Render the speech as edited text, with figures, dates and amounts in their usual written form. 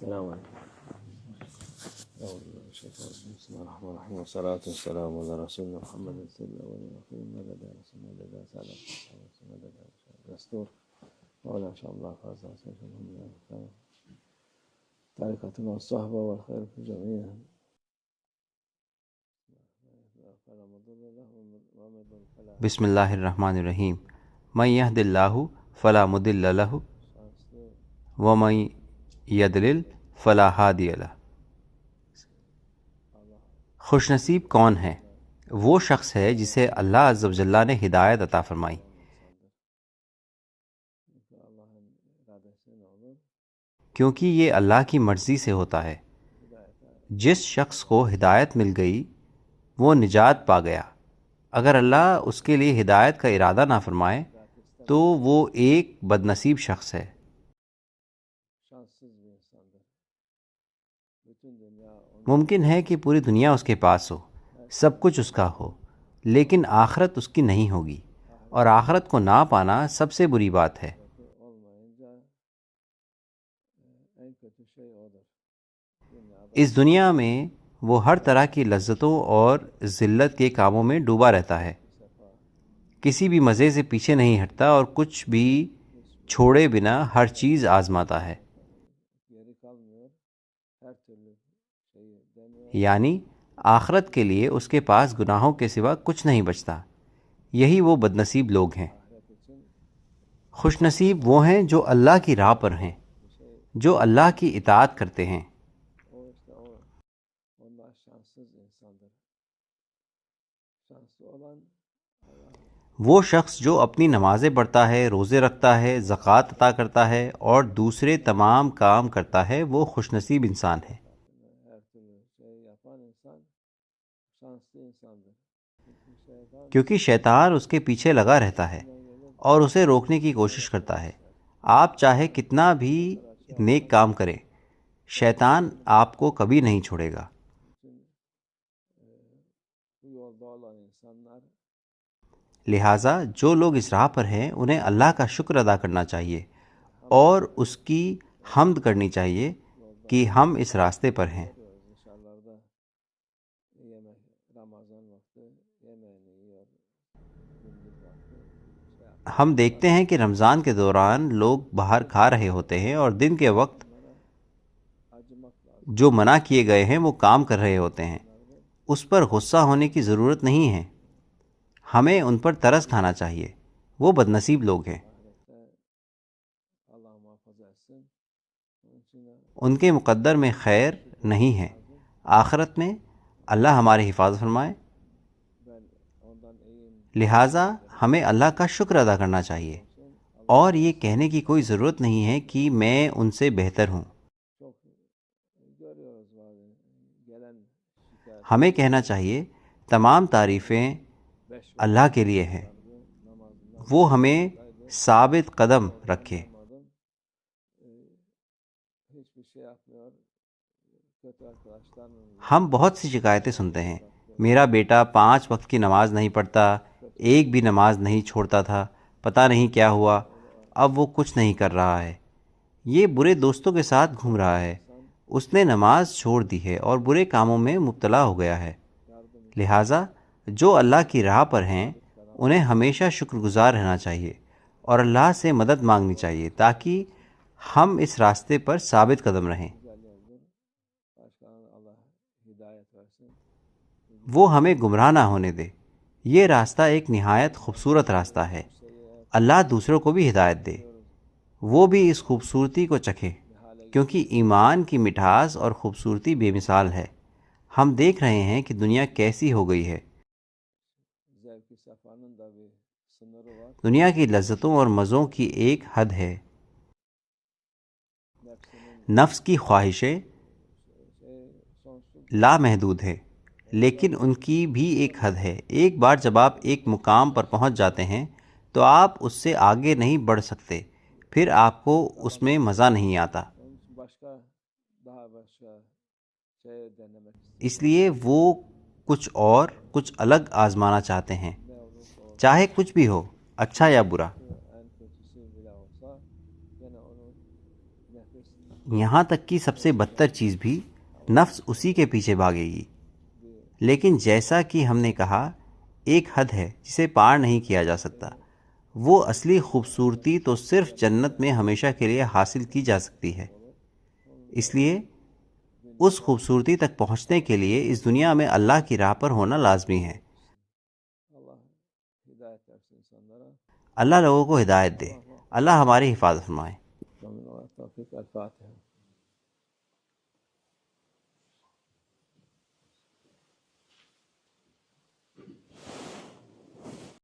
السلام علیکم. بسم اللہ الرحمن الرحیم والصلاة والسلام علی رسول محمد صلی اللہ علیہ وسلم مدد رسول مدد سلام مدد دستور مولا شاء الله فاز طریقتنا الصحبة والخير في جميعها. بسم اللہ الرحمن الرحیم. من یہد اللہ فلا مضل لہ ومن یضلل فلا ہادی لہ. خوش نصیب کون ہے؟ وہ شخص ہے جسے اللہ عز و جل نے ہدایت عطا فرمائی. کیونکہ یہ اللہ کی مرضی سے ہوتا ہے. جس شخص کو ہدایت مل گئی وہ نجات پا گیا. اگر اللہ اس کے لیے ہدایت کا ارادہ نہ فرمائے تو وہ ایک بد نصیب شخص ہے. ممکن ہے کہ پوری دنیا اس کے پاس ہو، سب کچھ اس کا ہو، لیکن آخرت اس کی نہیں ہوگی، اور آخرت کو نہ پانا سب سے بری بات ہے. اس دنیا میں وہ ہر طرح کی لذتوں اور ذلت کے کاموں میں ڈوبا رہتا ہے، کسی بھی مزے سے پیچھے نہیں ہٹتا اور کچھ بھی چھوڑے بنا ہر چیز آزماتا ہے. یعنی آخرت کے لیے اس کے پاس گناہوں کے سوا کچھ نہیں بچتا. یہی وہ بد نصیب لوگ ہیں. خوش نصیب وہ ہیں جو اللہ کی راہ پر ہیں، جو اللہ کی اطاعت کرتے ہیں. وہ شخص جو اپنی نمازیں پڑھتا ہے، روزے رکھتا ہے، زکوٰۃ عطا کرتا ہے اور دوسرے تمام کام کرتا ہے، وہ خوش نصیب انسان ہے. کیونکہ شیطان اس کے پیچھے لگا رہتا ہے اور اسے روکنے کی کوشش کرتا ہے. آپ چاہے کتنا بھی نیک کام کریں، شیطان آپ کو کبھی نہیں چھوڑے گا. لہٰذا جو لوگ اس راہ پر ہیں انہیں اللہ کا شکر ادا کرنا چاہیے اور اس کی حمد کرنی چاہیے کہ ہم اس راستے پر ہیں. ہم دیکھتے ہیں کہ رمضان کے دوران لوگ باہر کھا رہے ہوتے ہیں اور دن کے وقت جو منع کیے گئے ہیں وہ کام کر رہے ہوتے ہیں. اس پر غصہ ہونے کی ضرورت نہیں ہے، ہمیں ان پر ترس کھانا چاہیے. وہ بد نصیب لوگ ہیں. ان کے مقدر میں خیر نہیں ہے. آخرت میں اللہ ہماری حفاظت فرمائے. لہٰذا ہمیں اللہ کا شکر ادا کرنا چاہیے اور یہ کہنے کی کوئی ضرورت نہیں ہے کہ میں ان سے بہتر ہوں. ہمیں کہنا چاہیے تمام تعریفیں اللہ کے لیے ہیں، وہ ہمیں ثابت قدم رکھے. ہم بہت سی شکایتیں سنتے ہیں. میرا بیٹا 5 وقت کی نماز نہیں پڑھتا، ایک بھی نماز نہیں چھوڑتا تھا، پتہ نہیں کیا ہوا، اب وہ کچھ نہیں کر رہا ہے. یہ برے دوستوں کے ساتھ گھوم رہا ہے. اس نے نماز چھوڑ دی ہے اور برے کاموں میں مبتلا ہو گیا ہے. لہٰذا جو اللہ کی راہ پر ہیں انہیں ہمیشہ شکر گزار رہنا چاہیے اور اللہ سے مدد مانگنی چاہیے تاکہ ہم اس راستے پر ثابت قدم رہیں. وہ ہمیں گمراہ نہ ہونے دے. یہ راستہ ایک نہایت خوبصورت راستہ ہے. اللہ دوسروں کو بھی ہدایت دے، وہ بھی اس خوبصورتی کو چکھے، کیونکہ ایمان کی مٹھاس اور خوبصورتی بے مثال ہے. ہم دیکھ رہے ہیں کہ دنیا کیسی ہو گئی ہے. دنیا کی لذتوں اور مزوں کی ایک حد ہے. نفس کی خواہشیں لامحدود ہیں، لیکن ان کی بھی ایک حد ہے. ایک بار جب آپ ایک مقام پر پہنچ جاتے ہیں تو آپ اس سے آگے نہیں بڑھ سکتے، پھر آپ کو اس میں مزہ نہیں آتا. اس لیے وہ کچھ اور کچھ الگ آزمانا چاہتے ہیں، چاہے کچھ بھی ہو، اچھا یا برا. یہاں تک کہ سب سے بدتر چیز بھی نفس اسی کے پیچھے بھاگے گی. لیکن جیسا کہ ہم نے کہا، ایک حد ہے جسے پار نہیں کیا جا سکتا. وہ اصلی خوبصورتی تو صرف جنت میں ہمیشہ کے لیے حاصل کی جا سکتی ہے. اس لیے اس خوبصورتی تک پہنچنے کے لیے اس دنیا میں اللہ کی راہ پر ہونا لازمی ہے. Allah hidayet versin insanlara. اللہ لوگوں کو ہدایت دے. اللہ ہماری حفاظت فرمائے. Amin. Tevfik. El Fatiha.